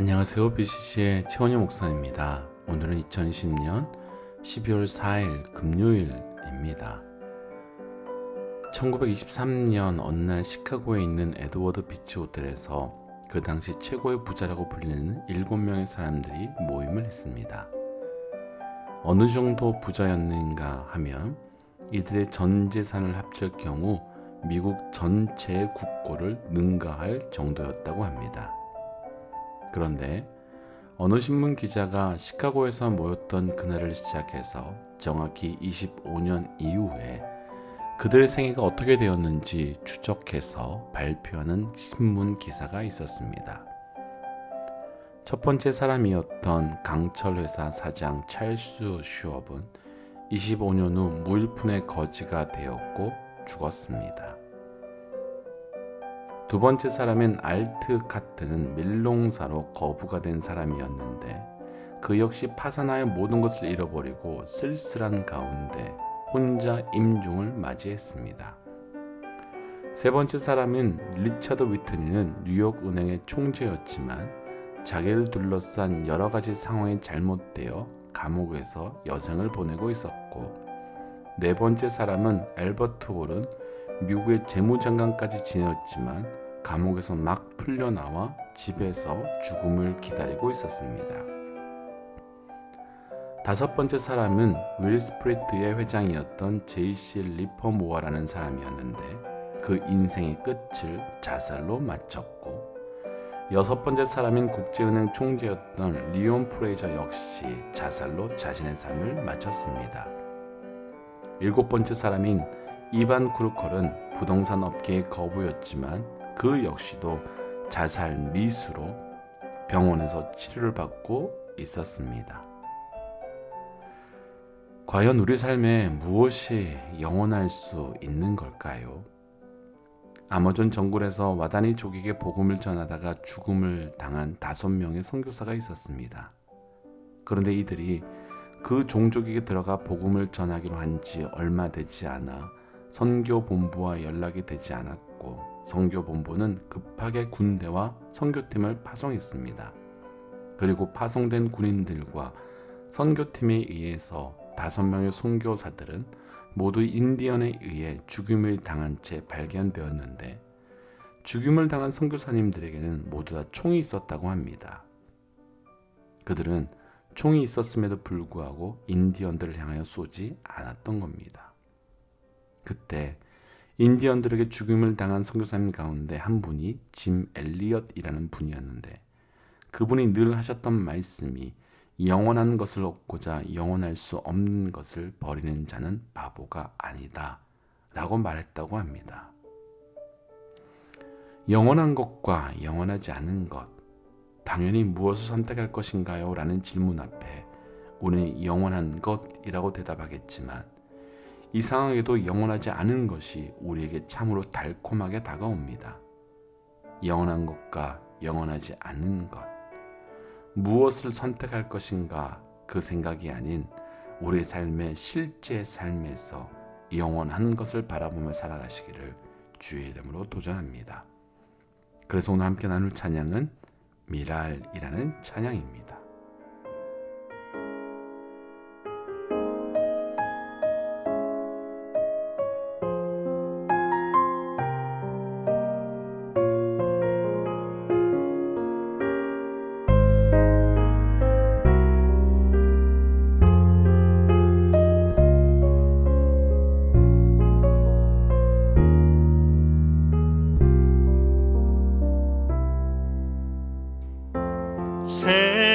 안녕하세요. BCC의 최원희 목사입니다. 오늘은 2020년 12월 4일 금요일입니다. 1923년 어느 날 시카고에 있는 에드워드 비치 호텔에서 그 당시 최고의 부자라고 불리는 7명의 사람들이 모임을 했습니다. 어느 정도 부자였는가 하면 이들의 전 재산을 합칠 경우 미국 전체의 국고를 능가할 정도였다고 합니다. 그런데 어느 신문 기자가 시카고에서 모였던 그날을 시작해서 정확히 25년 이후에 그들의 생애가 어떻게 되었는지 추적해서 발표하는 신문 기사가 있었습니다. 첫 번째 사람이었던 강철회사 사장 찰스 슈업은 25년 후 무일푼의 거지가 되었고 죽었습니다. 두 번째 사람인 알트 카트는 밀농사로 거부가 된 사람이었는데 그 역시 파산하여 모든 것을 잃어버리고 쓸쓸한 가운데 혼자 임종을 맞이했습니다. 세 번째 사람인 리처드 위트니는 뉴욕은행의 총재였지만 자기를 둘러싼 여러 가지 상황이 잘못되어 감옥에서 여생을 보내고 있었고, 네 번째 사람은 앨버트 홀은 미국의 재무장관까지 지냈지만 감옥에서 막 풀려나와 집에서 죽음을 기다리고 있었습니다. 다섯 번째 사람은 윌 스프리트의 회장이었던 J.C. 리퍼모어라는 사람이었는데 그 인생의 끝을 자살로 마쳤고, 여섯 번째 사람인 국제은행 총재였던 리온 프레이저 역시 자살로 자신의 삶을 마쳤습니다. 일곱 번째 사람인 이반 구르컬은 부동산 업계의 거부였지만 그 역시도 자살 미수로 병원에서 치료를 받고 있었습니다. 과연 우리 삶에 무엇이 영원할 수 있는 걸까요? 아마존 정글에서 와다니 족에게 복음을 전하다가 죽음을 당한 5명의 선교사가 있었습니다. 그런데 이들이 그 종족에게 들어가 복음을 전하기로 한 지 얼마 되지 않아 선교본부와 연락이 되지 않았고, 선교본부는 급하게 군대와 선교팀을 파송했습니다. 그리고 파송된 군인들과 선교팀에 의해서 5명의 선교사들은 모두 인디언에 의해 죽임을 당한 채 발견되었는데, 죽임을 당한 선교사님들에게는 모두 다 총이 있었다고 합니다. 그들은 총이 있었음에도 불구하고 인디언들을 향하여 쏘지 않았던 겁니다. 그때 인디언들에게 죽임을 당한 선교사님 가운데 한 분이 짐 엘리엇이라는 분이었는데, 그분이 늘 하셨던 말씀이 영원한 것을 얻고자 영원할 수 없는 것을 버리는 자는 바보가 아니다 라고 말했다고 합니다. 영원한 것과 영원하지 않은 것, 당연히 무엇을 선택할 것인가요? 라는 질문 앞에 우리는 영원한 것이라고 대답하겠지만, 이 상황에도 영원하지 않은 것이 우리에게 참으로 달콤하게 다가옵니다. 영원한 것과 영원하지 않은 것, 무엇을 선택할 것인가, 그 생각이 아닌 우리의 삶의 실제 삶에서 영원한 것을 바라보며 살아가시기를 주의 이름으로 도전합니다. 그래서 오늘 함께 나눌 찬양은 미랄이라는 찬양입니다.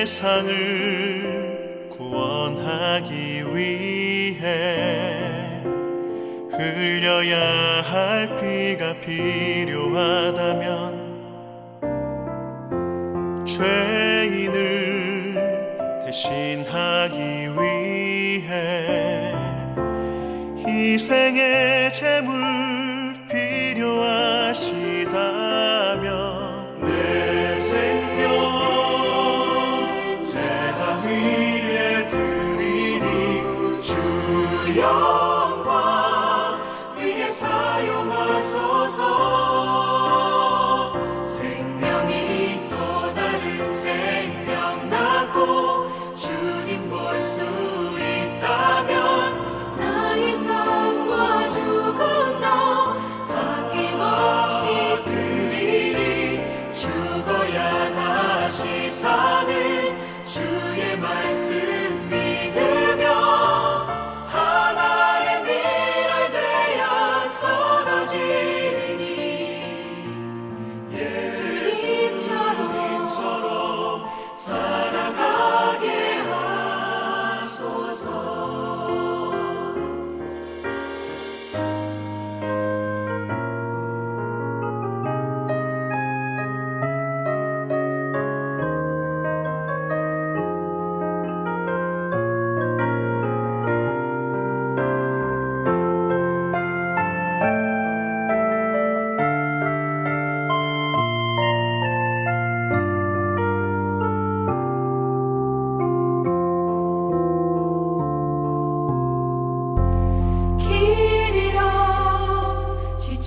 세상을 구원하기 위해 흘려야 할 피가 필요하다면, 죄인을 대신하기 위해 희생의 제물 필요하시다면, 내 생명 위에 드리니 주 영광 위에 사용하소서. 생명이 또 다른 새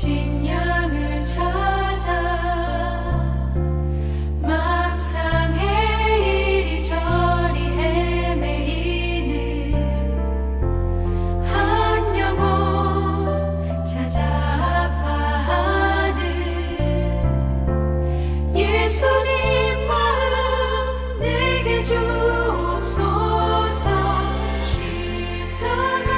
놓친 양을 찾아 맘상에 이리저리 헤매이는 한 영혼 찾아 아파하는 예수님 마음 내게 주옵소서. 십자가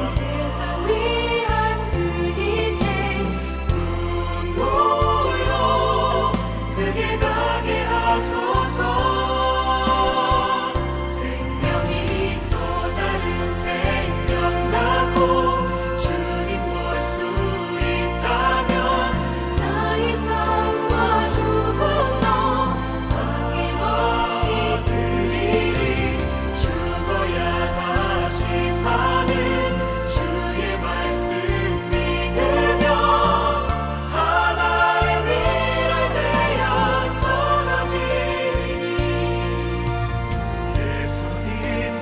세상 위한 그 희생 눈물로 그 길 가게 하소서. 생명이 또 다른 생명 낳고 주님 볼 수 있다면 나의 삶과 죽음도 아낌없이 드리리. 죽어야 다시 사는 주의 말씀 믿으며 하나의 밀을 베어 쏟아지리니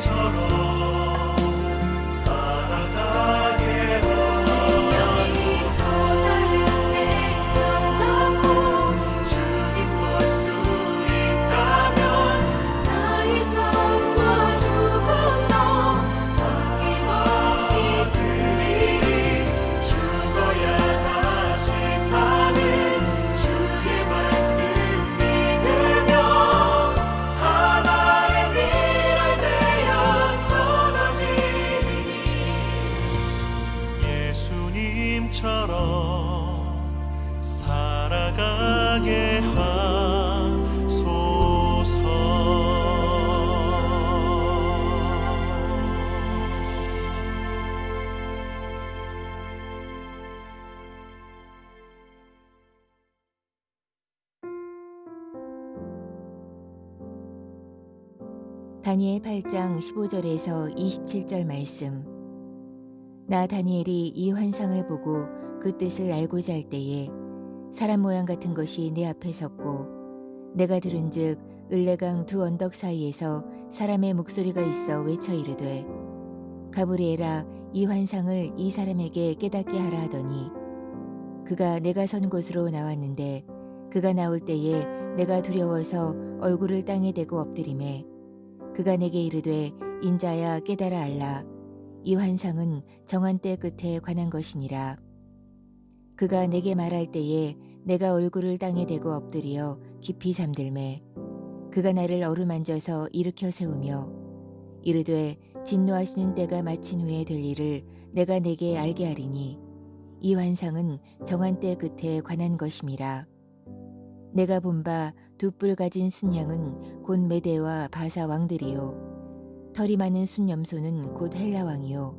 예수님처럼 살아가게 생명이 또 다른 생명 낳고 주님 볼 수 있다면 나의 삶과 죽음도 아낌없이 드리리. 죽어야 다시 사는 주의 말씀 믿으며 하나의 밀을 베어 쏟아지리니 예수님처럼 살아가게 하소서. 다니엘 8장 15절에서 27절 말씀. 나 다니엘이 이 환상을 보고 그 뜻을 알고자 할 때에 사람 모양 같은 것이 내 앞에 섰고 내가 들은즉 을레강 두 언덕 사이에서 사람의 목소리가 있어 외쳐 이르되 가브리엘아 이 환상을 이 사람에게 깨닫게 하라 하더니 그가 내가 선 곳으로 나왔는데 그가 나올 때에 내가 두려워서 얼굴을 땅에 대고 엎드리매 그가 내게 이르되 인자야 깨달아 알라. 이 환상은 정한 때 끝에 관한 것이니라. 그가 내게 말할 때에 내가 얼굴을 땅에 대고 엎드려 깊이 잠들매 그가 나를 어루만져서 일으켜 세우며 이르되 진노하시는 때가 마친 후에 될 일을 내가 내게 알게 하리니 이 환상은 정한 때 끝에 관한 것임이라. 내가 본 바 두 뿔 가진 순양은 곧 메대와 바사 왕들이요 털이 많은 순염소는 곧 헬라 왕이요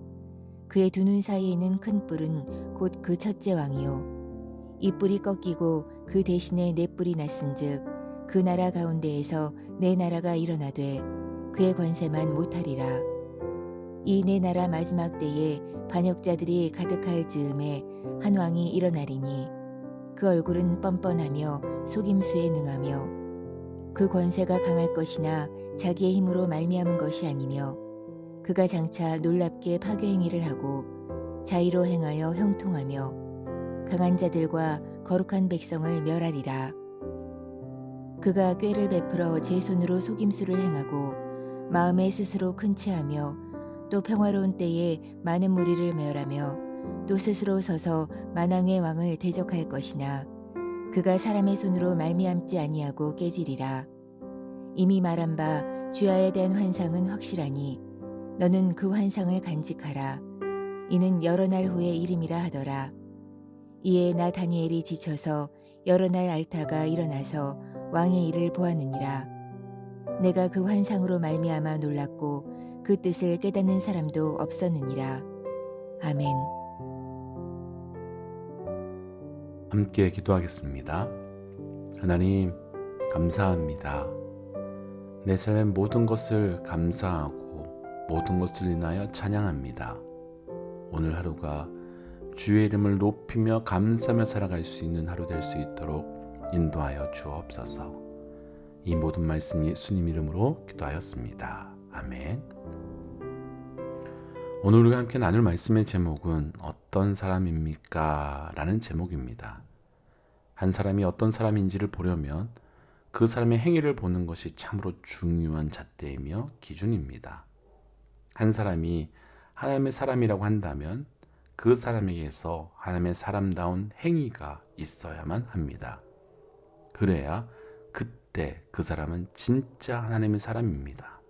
그의 두 눈 사이에 있는 큰 뿔은 곧 그 첫째 왕이요 이 뿔이 꺾이고 그 대신에 네 뿔이 났은즉 그 나라 가운데에서 네 나라가 일어나되 그의 권세만 못하리라. 이 네 나라 마지막 때에 반역자들이 가득할 즈음에 한 왕이 일어나리니 그 얼굴은 뻔뻔하며 속임수에 능하며 그 권세가 강할 것이나 자기의 힘으로 말미암은 것이 아니며 그가 장차 놀랍게 파괴 행위를 하고 자의로 행하여 형통하며 강한 자들과 거룩한 백성을 멸하리라. 그가 꾀를 베풀어 제 손으로 속임수를 행하고 마음에 스스로 큰 체하며 또 평화로운 때에 많은 무리를 멸하며 또 스스로 서서 만왕의 왕을 대적할 것이나 그가 사람의 손으로 말미암지 아니하고 깨지리라. 이미 말한 바 주야에 대한 환상은 확실하니 너는 그 환상을 간직하라. 이는 여러 날 후의 일임이라 하더라. 이에 나 다니엘이 지쳐서 여러 날 앓다가 일어나서 왕의 일을 보았느니라. 내가 그 환상으로 말미암아 놀랐고 그 뜻을 깨닫는 사람도 없었느니라. 아멘. 함께 기도하겠습니다. 하나님, 감사합니다. 내 삶의 모든 것을 감사하고 모든 것을 인하여 찬양합니다. 오늘 하루가 주의 이름을 높이며 감사하며 살아갈 수 있는 하루 될 수 있도록 인도하여 주옵소서. 이 모든 말씀 예수님 이름으로 기도하였습니다. 아멘. 오늘 우리가 함께 나눌 말씀의 제목은 어떤 사람입니까? 라는 제목입니다. 한 사람이 어떤 사람인지를 보려면 그 사람의 행위를 보는 것이 참으로 중요한 잣대이며 기준입니다. 한 사람이 하나님의 사람이라고 한다면 그 사람에게서 하나님의 사람다운 행위가 있어야만 합니다. 그래야 그때 그 사람은 진짜 하나님의 사람입니다.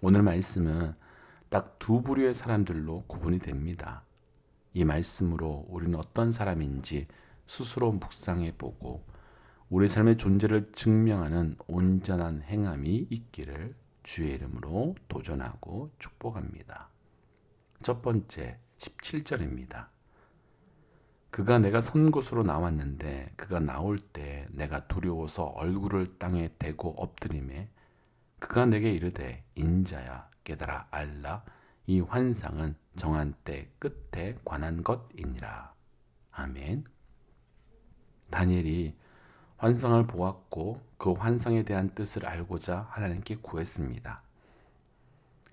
오늘 말씀은 딱 두 부류의 사람들로 구분이 됩니다. 이 말씀으로 우리는 어떤 사람인지 스스로 묵상해 보고 우리 삶의 존재를 증명하는 온전한 행함이 있기를 주의 이름으로 도전하고 축복합니다. 첫 번째, 17절입니다. 그가 내가 선 곳으로 나왔는데 그가 나올 때 내가 두려워서 얼굴을 땅에 대고 엎드리매 그가 내게 이르되 인자야 깨달아 알라 이 환상은 정한 때 끝에 관한 것이니라. 아멘. 다니엘이 환상을 보았고 그 환상에 대한 뜻을 알고자 하나님께 구했습니다.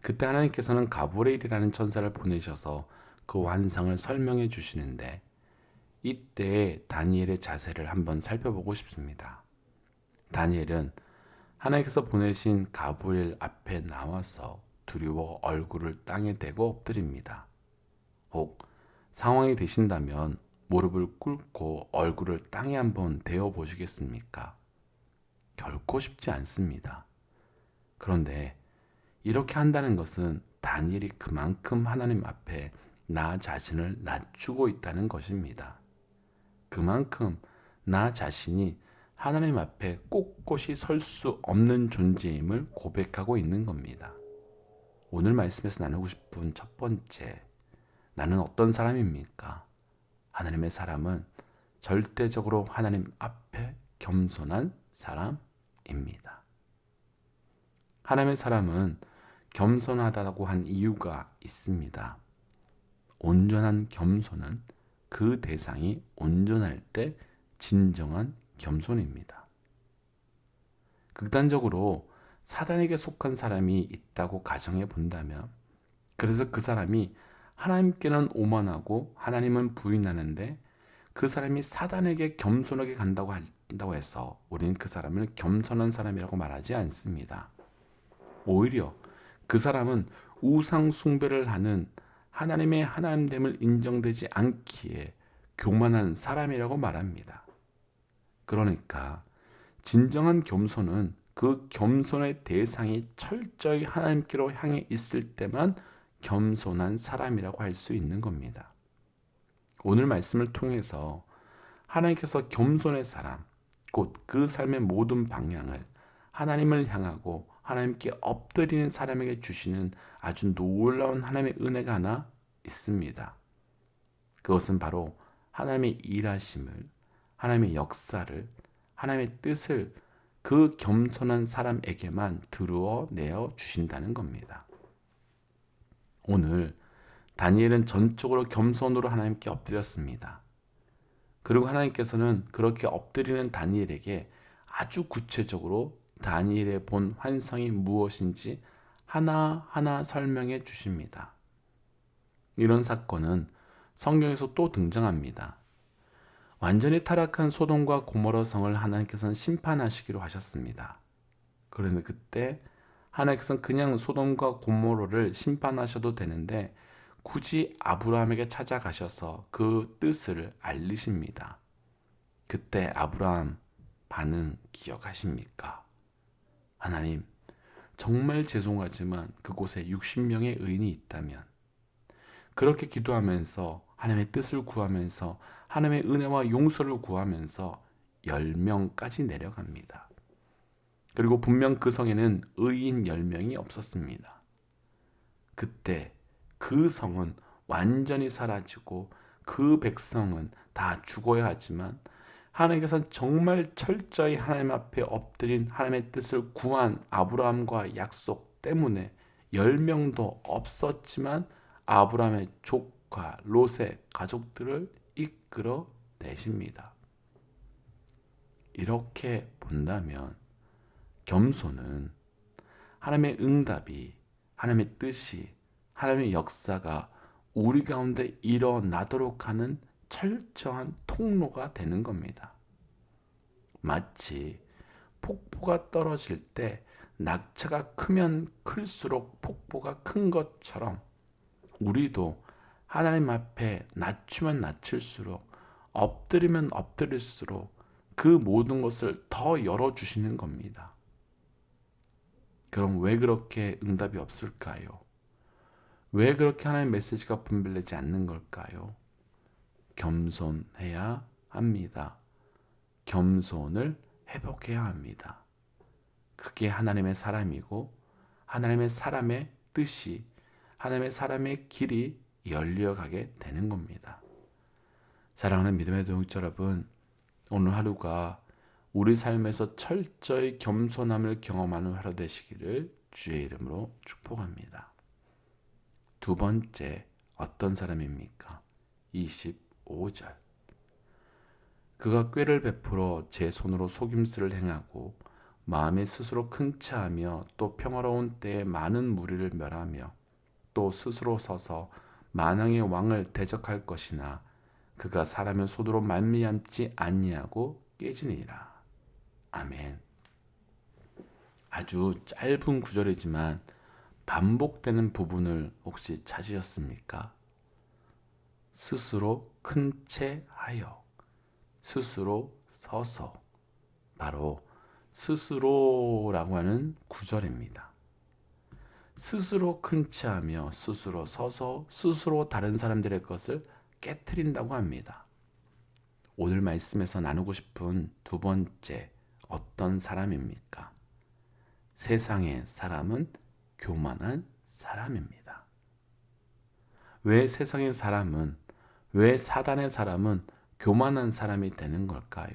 그때 하나님께서는 가브리엘이라는 천사를 보내셔서 그 환상을 설명해 주시는데 이때 다니엘의 자세를 한번 살펴보고 싶습니다. 다니엘은 하나님께서 보내신 가브리엘 앞에 나와서 두려워 얼굴을 땅에 대고 엎드립니다. 혹 상황이 되신다면 무릎을 꿇고 얼굴을 땅에 한번 대어 보시겠습니까? 결코 쉽지 않습니다. 그런데 이렇게 한다는 것은 다니엘이 그만큼 하나님 앞에 나 자신을 낮추고 있다는 것입니다. 그만큼 나 자신이 하나님 앞에 꼿꼿이 설 수 없는 존재임을 고백하고 있는 겁니다. 오늘 말씀에서 나누고 싶은 첫 번째, 나는 어떤 사람입니까? 하나님의 사람은 절대적으로 하나님 앞에 겸손한 사람입니다. 하나님의 사람은 겸손하다고 한 이유가 있습니다. 온전한 겸손은 그 대상이 온전할 때 진정한 겸손입니다. 극단적으로 사단에게 속한 사람이 있다고 가정해 본다면, 그래서 그 사람이 하나님께는 오만하고 하나님은 부인하는데 그 사람이 사단에게 겸손하게 간다고 해서 우리는 그 사람을 겸손한 사람이라고 말하지 않습니다. 오히려 그 사람은 우상 숭배를 하는 하나님의 하나님됨을 인정되지 않기에 교만한 사람이라고 말합니다. 그러니까 진정한 겸손은 그 겸손의 대상이 철저히 하나님께로 향해 있을 때만 겸손한 사람이라고 할 수 있는 겁니다. 오늘 말씀을 통해서 하나님께서 겸손의 사람, 곧 그 삶의 모든 방향을 하나님을 향하고 하나님께 엎드리는 사람에게 주시는 아주 놀라운 하나님의 은혜가 하나 있습니다. 그것은 바로 하나님의 일하심을, 하나님의 역사를, 하나님의 뜻을 그 겸손한 사람에게만 드러내어 주신다는 겁니다. 오늘 다니엘은 전적으로 겸손으로 하나님께 엎드렸습니다. 그리고 하나님께서는 그렇게 엎드리는 다니엘에게 아주 구체적으로 다니엘의 본 환상이 무엇인지 하나하나 설명해 주십니다. 이런 사건은 성경에서 또 등장합니다. 완전히 타락한 소돔과 고모라 성을 하나님께서는 심판하시기로 하셨습니다. 그런데 그때 하나님께서는 그냥 소돔과 고모라를 심판하셔도 되는데 굳이 아브라함에게 찾아가셔서 그 뜻을 알리십니다. 그때 아브라함 반응 기억하십니까? 하나님, 정말 죄송하지만 그곳에 60명의 의인이 있다면, 그렇게 기도하면서 하나님의 뜻을 구하면서 하나님의 은혜와 용서를 구하면서 10명까지 내려갑니다. 그리고 분명 그 성에는 의인 10명이 없었습니다. 그때 그 성은 완전히 사라지고 그 백성은 다 죽어야 하지만 하나님께서는 정말 철저히 하나님 앞에 엎드린 하나님의 뜻을 구한 아브라함과 약속 때문에 10명도 없었지만 아브라함의 조카 롯의 가족들을 이끌어 내십니다. 이렇게 본다면 겸손은 하나님의 응답이, 하나님의 뜻이, 하나님의 역사가 우리 가운데 일어나도록 하는 철저한 통로가 되는 겁니다. 마치 폭포가 떨어질 때 낙차가 크면 클수록 폭포가 큰 것처럼 우리도 하나님 앞에 낮추면 낮출수록 엎드리면 엎드릴수록 그 모든 것을 더 열어주시는 겁니다. 그럼 왜 그렇게 응답이 없을까요? 왜 그렇게 하나님의 메시지가 분별되지 않는 걸까요? 겸손해야 합니다. 겸손을 회복해야 합니다. 그게 하나님의 사람이고 하나님의 사람의 뜻이 하나님의 사람의 길이 열려가게 되는 겁니다. 사랑하는 믿음의 동역자 여러분, 오늘 하루가 우리 삶에서 철저히 겸손함을 경험하는 하루 되시기를 주의 이름으로 축복합니다. 두 번째, 어떤 사람입니까? 25절. 그가 꾀를 베풀어 제 손으로 속임수를 행하고 마음에 스스로 큰 차하며 또 평화로운 때에 많은 무리를 멸하며 또 스스로 서서 만왕의 왕을 대적할 것이나 그가 사람의 손으로 말미암지 아니하고 깨지니라. 아멘. 아주 짧은 구절이지만 반복되는 부분을 혹시 찾으셨습니까? 스스로 큰 채 하여, 스스로 서서, 바로 스스로라고 하는 구절입니다. 스스로 큰 채 하며 스스로 서서 스스로 다른 사람들의 것을 깨트린다고 합니다. 오늘 말씀에서 나누고 싶은 두 번째, 어떤 사람입니까? 세상의 사람은 교만한 사람입니다. 왜 세상의 사람은, 왜 사단의 사람은 교만한 사람이 되는 걸까요?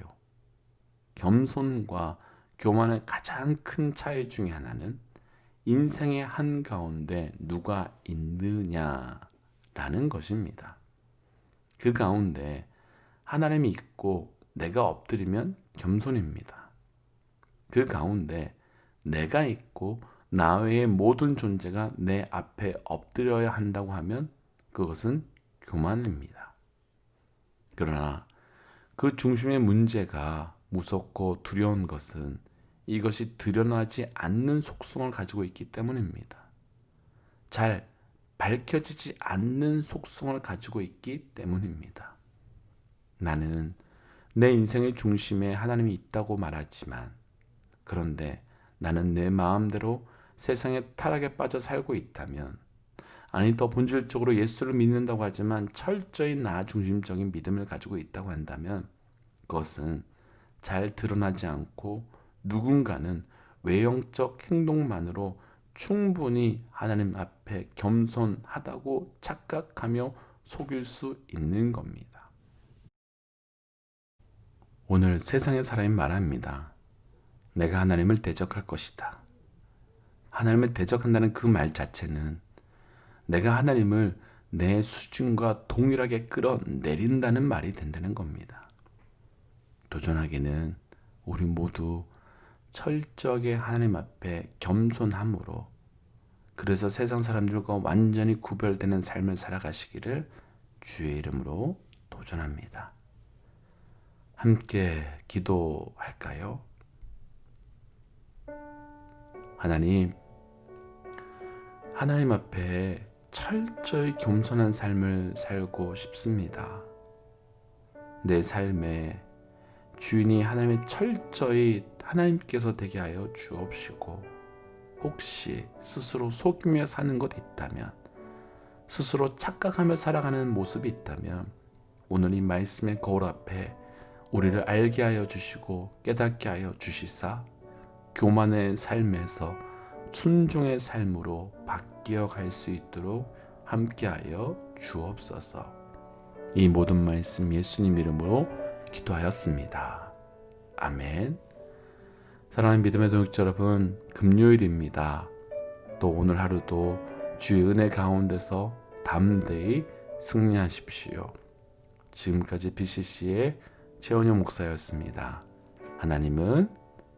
겸손과 교만의 가장 큰 차이 중에 하나는 인생의 한가운데 누가 있느냐라는 것입니다. 그 가운데 하나님이 있고 내가 엎드리면 겸손입니다. 그 가운데 내가 있고 나 외의 모든 존재가 내 앞에 엎드려야 한다고 하면 그것은 교만입니다. 그러나 그 중심의 문제가 무섭고 두려운 것은 이것이 드러나지 않는 속성을 가지고 있기 때문입니다. 잘 밝혀지지 않는 속성을 가지고 있기 때문입니다. 나는 내 인생의 중심에 하나님이 있다고 말하지만, 그런데 나는 내 마음대로 세상의 타락에 빠져 살고 있다면, 아니 더 본질적으로 예수를 믿는다고 하지만 철저히 나 중심적인 믿음을 가지고 있다고 한다면 그것은 잘 드러나지 않고 누군가는 외형적 행동만으로 충분히 하나님 앞에 겸손하다고 착각하며 속일 수 있는 겁니다. 오늘 세상의 사람이 말합니다. 내가 하나님을 대적할 것이다. 하나님을 대적한다는 그 말 자체는 내가 하나님을 내 수준과 동일하게 끌어내린다는 말이 된다는 겁니다. 도전하기는 우리 모두 철저하게 하나님 앞에 겸손함으로, 그래서 세상 사람들과 완전히 구별되는 삶을 살아가시기를 주의 이름으로 도전합니다. 함께 기도할까요? 하나님 앞에 철저히 겸손한 삶을 살고 싶습니다. 내 삶에 주인이 하나님의 철저히 하나님께서 되게 하여 주옵시고, 혹시 스스로 속이며 사는 것 있다면, 스스로 착각하며 살아가는 모습이 있다면 오늘 이 말씀의 거울 앞에 우리를 알게 하여 주시고 깨닫게 하여 주시사 교만의 삶에서 순종의 삶으로 바뀌어 갈 수 있도록 함께하여 주옵소서. 이 모든 말씀 예수님 이름으로 기도하였습니다. 아멘. 사랑하는 믿음의 동역자 여러분, 금요일입니다. 또 오늘 하루도 주의 은혜 가운데서 담대히 승리하십시오. 지금까지 BCC의 최원영 목사였습니다. 하나님은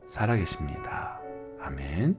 살아계십니다. 아멘.